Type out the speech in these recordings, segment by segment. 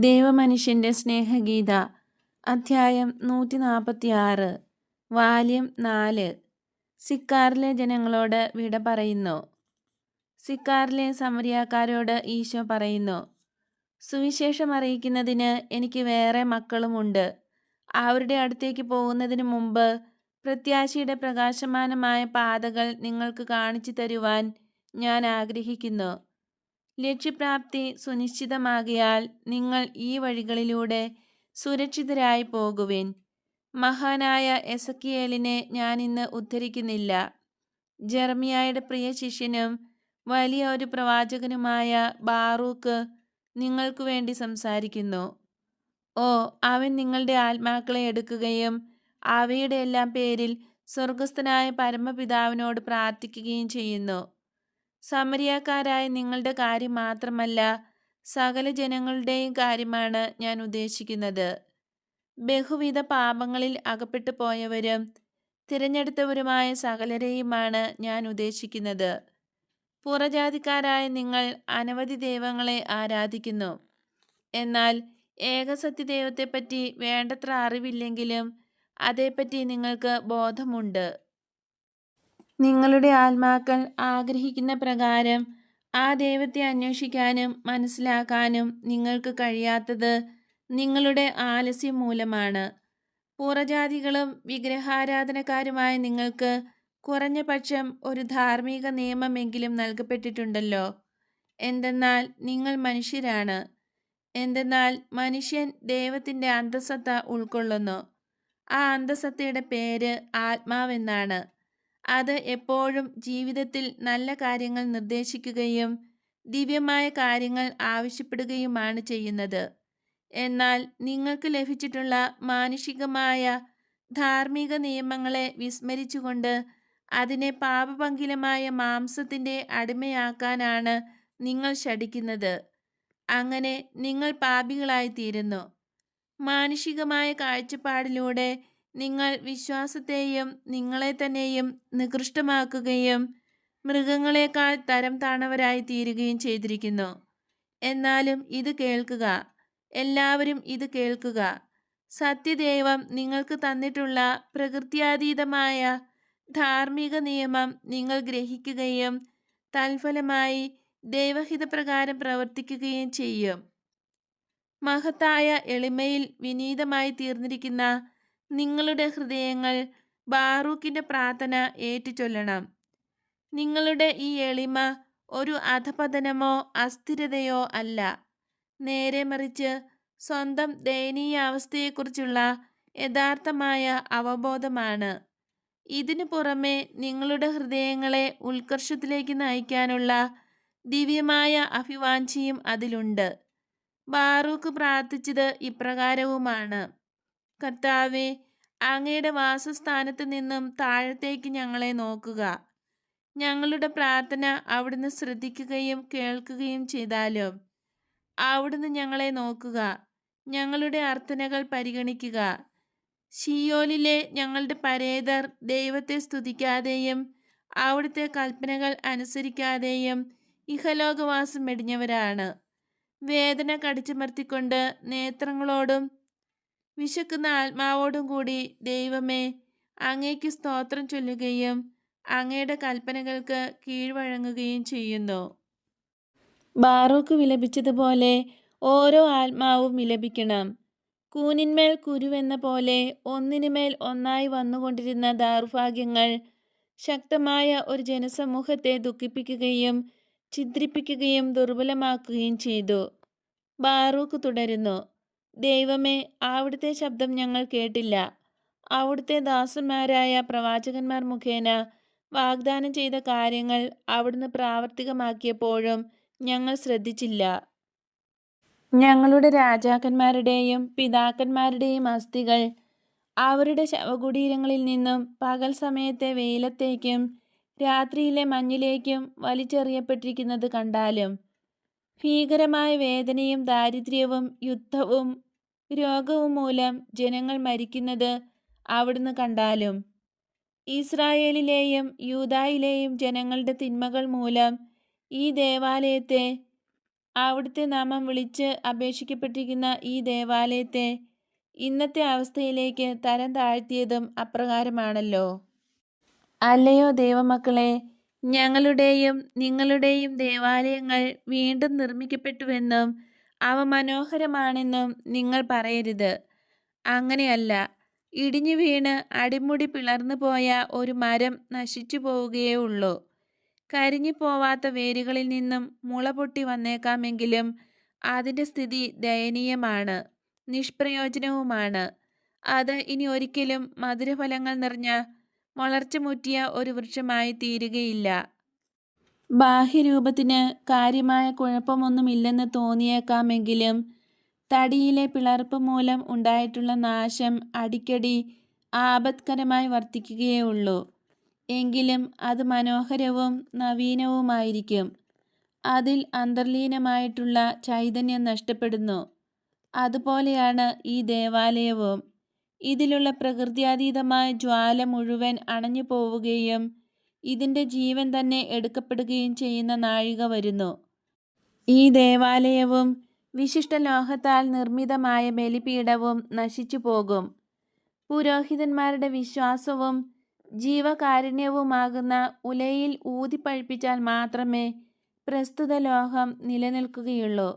ദൈവമനുഷ്യന്റെ സ്നേഹഗീത അധ്യായം 146 വാല്യം 4 സിക്കാറിലെ ജനങ്ങളോട് വിട പറയുന്നു. സിക്കാറിലെ സമരിയാക്കാരോട് ഈശോ പറയുന്നു, സുവിശേഷം അറിയിക്കുന്നതിന് എനിക്ക് വേറെ മക്കളുമുണ്ട്. അവരുടെ അടുത്തേക്ക് പോകുന്നതിന് മുമ്പ് പ്രത്യാശയുടെ പ്രകാശമാനമായ പാതകൾ നിങ്ങൾക്ക് കാണിച്ചു തരുവാൻ ഞാൻ ആഗ്രഹിക്കുന്നു. ലക്ഷ്യപ്രാപ്തി സുനിശ്ചിതമാകിയാൽ നിങ്ങൾ ഈ വഴികളിലൂടെ സുരക്ഷിതരായി പോകുവിൻ. മഹാനായ എസക്കിയേലിനെ ഞാൻ ഇന്ന് ഉദ്ധരിക്കുന്നില്ല. ജെറമിയായുടെ പ്രിയ ശിഷ്യനും വലിയ ഒരു പ്രവാചകനുമായ ബാറൂക്ക് നിങ്ങൾക്കു വേണ്ടി സംസാരിക്കുന്നു. ഓ, അവൻ നിങ്ങളുടെ ആത്മാക്കളെ എടുക്കുകയും അവയുടെ എല്ലാം പേരിൽ സ്വർഗസ്ഥനായ പരമപിതാവിനോട് പ്രാർത്ഥിക്കുകയും ചെയ്യുന്നു. സമരിയാക്കാരായ നിങ്ങളുടെ കാര്യം മാത്രമല്ല, സകല ജനങ്ങളുടെയും കാര്യമാണ് ഞാൻ ഉദ്ദേശിക്കുന്നത്. ബഹുവിധ പാപങ്ങളിൽ അകപ്പെട്ടു പോയവരും തിരഞ്ഞെടുത്തവരുമായ സകലരെയുമാണ് ഞാൻ ഉദ്ദേശിക്കുന്നത്. പുറജാതിക്കാരായ നിങ്ങൾ അനവധി ദൈവങ്ങളെ ആരാധിക്കുന്നു. എന്നാൽ ഏകസത്യദൈവത്തെപ്പറ്റി വേണ്ടത്ര അറിവില്ലെങ്കിലും അതേപ്പറ്റി നിങ്ങൾക്ക് ബോധമുണ്ട്. നിങ്ങളുടെ ആത്മാക്കൾ ആഗ്രഹിക്കുന്ന പ്രകാരം ആ ദൈവത്തെ അന്വേഷിക്കാനും മനസ്സിലാക്കാനും നിങ്ങൾക്ക് കഴിയാത്തത് നിങ്ങളുടെ ആലസ്യം മൂലമാണ്. പുറജാതികളും വിഗ്രഹാരാധനക്കാരുമായ നിങ്ങൾക്ക് കുറഞ്ഞ പക്ഷം ഒരു ധാർമ്മിക നിയമമെങ്കിലും നൽകപ്പെട്ടിട്ടുണ്ടല്ലോ. എന്തെന്നാൽ നിങ്ങൾ മനുഷ്യരാണ്. എന്തെന്നാൽ മനുഷ്യൻ ദൈവത്തിൻ്റെ അന്തഃസത്ത ഉൾക്കൊള്ളുന്നു. ആ അന്തഃസത്തയുടെ പേര് ആത്മാവെന്നാണ്. അത് എപ്പോഴും ജീവിതത്തിൽ നല്ല കാര്യങ്ങൾ നിർദ്ദേശിക്കുകയും ദിവ്യമായ കാര്യങ്ങൾ ആവശ്യപ്പെടുകയുമാണ് ചെയ്യുന്നത്. എന്നാൽ നിങ്ങൾക്ക് ലഭിച്ചിട്ടുള്ള മാനുഷികമായ ധാർമ്മിക നിയമങ്ങളെ വിസ്മരിച്ചുകൊണ്ട് അതിനെ പാപപങ്കിലമായ മാംസത്തിൻ്റെ അടിമയാക്കാനാണ് നിങ്ങൾ ശഠിക്കുന്നത്. അങ്ങനെ നിങ്ങൾ പാപികളായിത്തീരുന്നു. മാനുഷികമായ കാഴ്ചപ്പാടിലൂടെ നിങ്ങൾ വിശ്വാസത്തെയും നിങ്ങളെ തന്നെയും നികൃഷ്ടമാക്കുകയും മൃഗങ്ങളെക്കാൾ തരം താണവരായി തീരുകയും ചെയ്തിരിക്കുന്നു. എന്നാലും ഇത് കേൾക്കുക, എല്ലാവരും ഇത് കേൾക്കുക. സത്യദൈവം നിങ്ങൾക്ക് തന്നിട്ടുള്ള പ്രകൃത്യാതീതമായ ധാർമ്മിക നിയമം നിങ്ങൾ ഗ്രഹിക്കുകയും തൽഫലമായി ദൈവഹിതപ്രകാരം പ്രവർത്തിക്കുകയും ചെയ്യും. മഹത്തായ എളിമയിൽ വിനീതമായി തീർന്നിരിക്കുന്ന നിങ്ങളുടെ ഹൃദയങ്ങൾ ബാറൂക്കിൻ്റെ പ്രാർത്ഥന ഏറ്റുചൊല്ലണം. നിങ്ങളുടെ ഈ എളിമ ഒരു അധപതനമോ അസ്ഥിരതയോ അല്ല, നേരെ മറിച്ച് സ്വന്തം ദയനീയാവസ്ഥയെക്കുറിച്ചുള്ള യഥാർത്ഥമായ അവബോധമാണ്. ഇതിനു പുറമെ നിങ്ങളുടെ ഹൃദയങ്ങളെ ഉത്കർഷത്തിലേക്ക് നയിക്കാനുള്ള ദിവ്യമായ അഭിവാഞ്ചയും അതിലുണ്ട്. ബാറൂക്ക് പ്രാർത്ഥിച്ചത് ഇപ്രകാരവുമാണ്: കർത്താവേ, അങ്ങയുടെ വാസസ്ഥാനത്ത് നിന്നും താഴത്തേക്ക് ഞങ്ങളെ നോക്കുക. ഞങ്ങളുടെ പ്രാർത്ഥന അവിടുന്ന് ശ്രദ്ധിക്കുകയും കേൾക്കുകയും ചെയ്താലും. അവിടുന്ന് ഞങ്ങളെ നോക്കുക, ഞങ്ങളുടെ അർത്ഥനകൾ പരിഗണിക്കുക. ശീയോലിലെ ഞങ്ങളുടെ പരേതർ ദൈവത്തെ സ്തുതിക്കാതെയും അവിടുത്തെ കൽപ്പനകൾ അനുസരിക്കാതെയും ഇഹലോകവാസം വെടിഞ്ഞവരാണ്. വേദന കടിച്ചമർത്തിക്കൊണ്ട് നേത്രങ്ങളോടും വിശക്കുന്ന ആത്മാവോടും കൂടി ദൈവമേ, അങ്ങേക്ക് സ്തോത്രം ചൊല്ലുകയും അങ്ങയുടെ കൽപ്പനകൾക്ക് കീഴ്വഴങ്ങുകയും ചെയ്യുന്നു. ബാറൂക്ക് വിലപിച്ചതുപോലെ ഓരോ ആത്മാവും വിലപിക്കണം. കൂനിന്മേൽ കുരുവെന്ന പോലെ ഒന്നിനുമേൽ ഒന്നായി വന്നുകൊണ്ടിരുന്ന ദൗർഭാഗ്യങ്ങൾ ശക്തമായ ഒരു ജനസമൂഹത്തെ ദുഃഖിപ്പിക്കുകയും ഛിദ്രിപ്പിക്കുകയും ദുർബലമാക്കുകയും ചെയ്തു. ബാറൂക്ക് തുടരുന്നു: ദൈവമേ, അവിടുത്തെ ശബ്ദം ഞങ്ങൾ കേട്ടില്ല. അവിടുത്തെ ദാസന്മാരായ പ്രവാചകന്മാർ മുഖേന വാഗ്ദാനം ചെയ്ത കാര്യങ്ങൾ അവിടുന്ന് പ്രാവർത്തികമാക്കിയപ്പോഴും ഞങ്ങൾ ശ്രദ്ധിച്ചില്ല. ഞങ്ങളുടെ രാജാക്കന്മാരുടെയും പിതാക്കന്മാരുടെയും അസ്ഥികൾ അവരുടെ ശവകുടീരങ്ങളിൽ നിന്നും പകൽ സമയത്തെ വെയിലത്തേക്കും രാത്രിയിലെ മഞ്ഞിലേക്കും വലിച്ചെറിയപ്പെട്ടിരിക്കുന്നത് കണ്ടാലും, ഭീകരമായ വേദനയും ദാരിദ്ര്യവും യുദ്ധവും രോഗവും മൂലം ജനങ്ങൾ മരിക്കുന്നത് അവിടുന്ന് കണ്ടാലും, ഇസ്രായേലിലെയും യൂദായിലെയും ജനങ്ങളുടെ തിന്മകൾ മൂലം ഈ ദേവാലയത്തെ അവിടുത്തെ നാമം വിളിച്ച് അപേക്ഷിക്കപ്പെട്ടിരിക്കുന്ന ഈ ദേവാലയത്തെ ഇന്നത്തെ അവസ്ഥയിലേക്ക് തരം താഴ്ത്തിയതും അപ്രകാരമാണല്ലോ. അല്ലയോ ദൈവമക്കളെ, ഞങ്ങളുടെയും നിങ്ങളുടെയും ദേവാലയങ്ങൾ വീണ്ടും നിർമ്മിക്കപ്പെട്ടുവെന്നും അവ മനോഹരമാണെന്നും നിങ്ങൾ പറയരുത്. അങ്ങനെയല്ല. ഇടിഞ്ഞു വീണ് അടിമുടി പിളർന്നു പോയ ഒരു മരം നശിച്ചു പോവുകയേ ഉള്ളൂ. കരിഞ്ഞുപോവാത്ത വേരുകളിൽ നിന്നും മുള പൊട്ടി വന്നേക്കാമെങ്കിലും അതിൻ്റെ സ്ഥിതി ദയനീയമാണ്, നിഷ്പ്രയോജനവുമാണ്. അത് ഇനി ഒരിക്കലും മധുരഫലങ്ങൾ നിറഞ്ഞ വളർച്ച മുറ്റിയ ഒരു വൃക്ഷമായി തീരുകയില്ല. ബാഹ്യരൂപത്തിന് കാര്യമായ കുഴപ്പമൊന്നുമില്ലെന്ന് തോന്നിയേക്കാമെങ്കിലും തടിയിലെ പിളർപ്പ് മൂലം ഉണ്ടായിട്ടുള്ള നാശം അടിക്കടി ആപത്കരമായി വർത്തിക്കുകയേ ഉള്ളൂ. എങ്കിലും അത് മനോഹരവും നവീനവുമായിരിക്കും. അതിൽ അന്തർലീനമായിട്ടുള്ള ചൈതന്യം നഷ്ടപ്പെടുന്നു. അതുപോലെയാണ് ഈ ദേവാലയവും. ഇതിലുള്ള പ്രകൃത്യാതീതമായ ജ്വാല മുഴുവൻ അണഞ്ഞു പോവുകയും ഇതിൻ്റെ ജീവൻ തന്നെ എടുക്കപ്പെടുകയും ചെയ്യുന്ന നാഴിക വരുന്നു. ഈ ദേവാലയവും വിശിഷ്ട ലോഹത്താൽ നിർമ്മിതമായ ബലിപീഠവും നശിച്ചു പോകും. പുരോഹിതന്മാരുടെ വിശ്വാസവും ജീവകാരുണ്യവുമാകുന്ന ഉലയിൽ ഊതിപ്പഴിപ്പിച്ചാൽ മാത്രമേ പ്രസ്തുത ലോഹം നിലനിൽക്കുകയുള്ളൂ.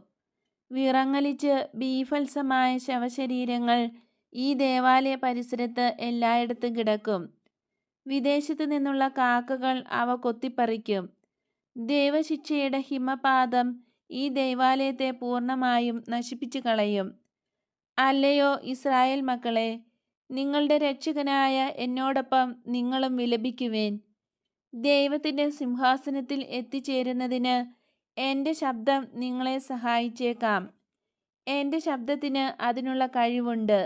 വിറങ്ങലിച്ച് ബീഭത്സമായ ശവശരീരങ്ങൾ ഈ ദേവാലയ പരിസരത്ത് എല്ലായിടത്തും കിടക്കും. വിദേശത്തു നിന്നുള്ള കാക്കകൾ അവ കൊത്തിപ്പറിക്കും. ദൈവശിക്ഷയുടെ ഹിമപാതം ഈ ദേവാലയത്തെ പൂർണ്ണമായും നശിപ്പിച്ചു കളയും. അല്ലയോ ഇസ്രായേൽ മക്കളെ, നിങ്ങളുടെ രക്ഷകനായ എന്നോടൊപ്പം നിങ്ങളും വിലപിക്കുവിൻ. ദൈവത്തിൻ്റെ സിംഹാസനത്തിൽ എത്തിച്ചേരുന്നതിന് എൻ്റെ ശബ്ദം നിങ്ങളെ സഹായിച്ചേക്കാം. എൻ്റെ ശബ്ദത്തിന് അതിനുള്ള കഴിവുണ്ട്.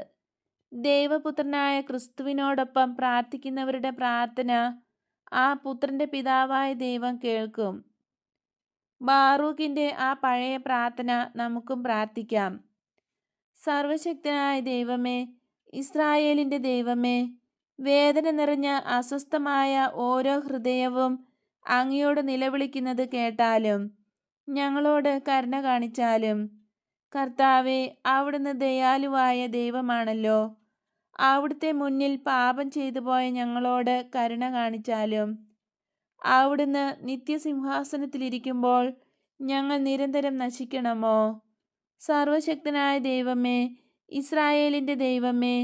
ദൈവപുത്രനായ ക്രിസ്തുവിനോടൊപ്പം പ്രാർത്ഥിക്കുന്നവരുടെ പ്രാർത്ഥന ആ പുത്രൻ്റെ പിതാവായ ദൈവം കേൾക്കും. ബാറൂക്കിൻ്റെ ആ പഴയ പ്രാർത്ഥന നമുക്കും പ്രാർത്ഥിക്കാം. സർവശക്തനായ ദൈവമേ, ഇസ്രായേലിൻ്റെ ദൈവമേ, വേദന നിറഞ്ഞ അസ്വസ്ഥമായ ഓരോ ഹൃദയവും അങ്ങയോട് നിലവിളിക്കുന്നത് കേട്ടാലും ഞങ്ങളോട് കരുണ കാണിച്ചാലും. കർത്താവേ, അവിടുന്ന് ദയാലുവായ ദൈവമാണല്ലോ. അവിടുത്തെ മുന്നിൽ പാപം ചെയ്തു പോയ ഞങ്ങളോട് കരുണ കാണിച്ചാലും. അവിടുന്ന് നിത്യസിംഹാസനത്തിലിരിക്കുമ്പോൾ ഞങ്ങൾ നിരന്തരം നശിക്കണമോ? സർവശക്തനായ ദൈവമേ, ഇസ്രായേലിൻ്റെ ദൈവമേ,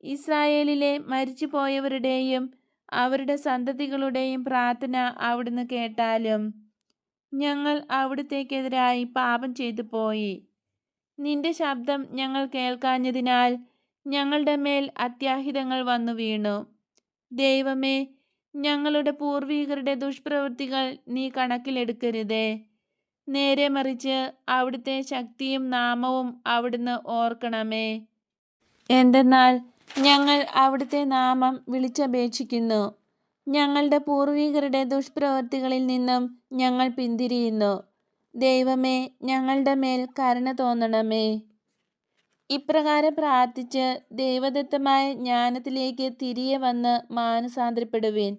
ഇസ്രായേലിലെ മരിച്ചുപോയവരുടെയും അവരുടെ സന്തതികളുടെയും പ്രാർത്ഥന അവിടുന്ന് കേട്ടാലും. ഞങ്ങൾ അവിടുത്തേക്കെതിരായി പാപം ചെയ്തു പോയി. നിന്റെ ശബ്ദം ഞങ്ങൾ കേൾക്കാഞ്ഞതിനാൽ ഞങ്ങളുടെ മേൽ അത്യാഹിതങ്ങൾ വന്നു വീണു. ദൈവമേ, ഞങ്ങളുടെ പൂർവികരുടെ ദുഷ്പ്രവൃത്തികൾ നീ കണക്കിലെടുക്കരുതേ. നേരെ മറിച്ച് അവിടുത്തെ ശക്തിയും നാമവും അവിടുന്ന് ഓർക്കണമേ. എന്തെന്നാൽ ഞങ്ങൾ അവിടുത്തെ നാമം വിളിച്ചപേക്ഷിക്കുന്നു. ഞങ്ങളുടെ പൂർവികരുടെ ദുഷ്പ്രവൃത്തികളിൽ നിന്നും ഞങ്ങൾ പിന്തിരിയുന്നു. ദൈവമേ, ഞങ്ങളുടെ മേൽ കരുണ തോന്നണമേ. ഇപ്രകാരം പ്രാർത്ഥിച്ച് ദൈവദത്തമായ ജ്ഞാനത്തിലേക്ക് തിരികെ വന്ന് മാനസാന്തരപ്പെടുവിൻ.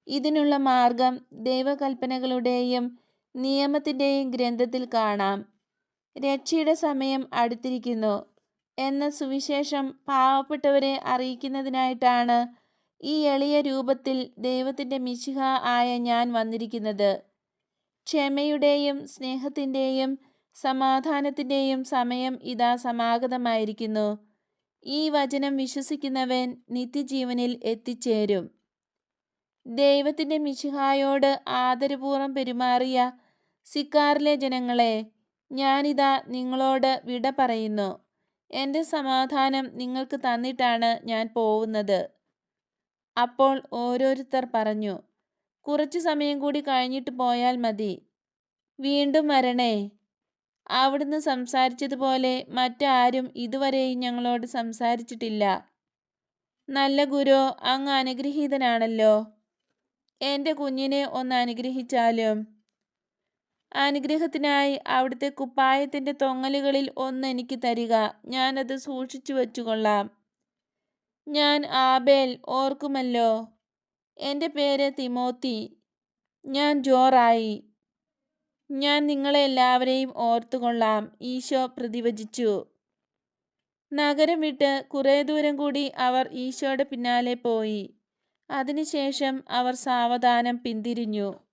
ഇതിനുള്ള മാർഗം ദൈവകൽപ്പനകളുടെയും നിയമത്തിൻ്റെയും ഗ്രന്ഥത്തിൽ കാണാം. രക്ഷയുടെ സമയം അടുത്തിരിക്കുന്നു എന്ന സുവിശേഷം പാവപ്പെട്ടവരെ അറിയിക്കുന്നതിനായിട്ടാണ് ഈ എളിയ രൂപത്തിൽ ദൈവത്തിൻ്റെ മിശിഹ ആയ ഞാൻ വന്നിരിക്കുന്നത്. ക്ഷമയുടെയും സ്നേഹത്തിൻ്റെയും സമാധാനത്തിൻ്റെയും സമയം ഇതാ സമാഗതമായിരിക്കുന്നു. ഈ വചനം വിശ്വസിക്കുന്നവൻ നിത്യജീവനിൽ എത്തിച്ചേരും. ദൈവത്തിൻ്റെ മിശിഹായോട് ആദരപൂർവ്വം പെരുമാറിയ സിക്കാറിലെ ജനങ്ങളെ, ഞാനിതാ നിങ്ങളോട് വിട പറയുന്നു. എൻ്റെ സമാധാനം നിങ്ങൾക്ക് തന്നിട്ടാണ് ഞാൻ പോവുന്നത്. അപ്പോൾ ഓരോരുത്തർ പറഞ്ഞു, കുറച്ചു സമയം കൂടി കഴിഞ്ഞിട്ട് പോയാൽ മതി. വീണ്ടും വരണേ. അവിടുന്ന് സംസാരിച്ചതുപോലെ മറ്റാരും ഇതുവരെയും ഞങ്ങളോട് സംസാരിച്ചിട്ടില്ല. നല്ല ഗുരു, അങ്ങ് അനുഗ്രഹീതനാണല്ലോ. എൻ്റെ കുഞ്ഞിനെ ഒന്ന് അനുഗ്രഹിച്ചാലും. അനുഗ്രഹത്തിനായി അവിടുത്തെ കുപ്പായത്തിൻ്റെ തൊങ്ങലുകളിൽ ഒന്ന് എനിക്ക് തരിക. ഞാനത് സൂക്ഷിച്ചു വച്ചുകൊള്ളാം. ഞാൻ ആബേൽ ഓർക്കുമല്ലോ. എൻ്റെ പേര് തിമോത്തി. ഞാൻ ജോറായി. ഞാൻ നിങ്ങളെ എല്ലാവരെയും ഓർത്തുകൊള്ളാം, ഈശോ പ്രതിവചിച്ചു. നഗരം വിട്ട് കുറേ ദൂരം കൂടി അവർ ഈശോയുടെ പിന്നാലെ പോയി. അതിനുശേഷം അവർ സാവധാനം പിന്തിരിഞ്ഞു.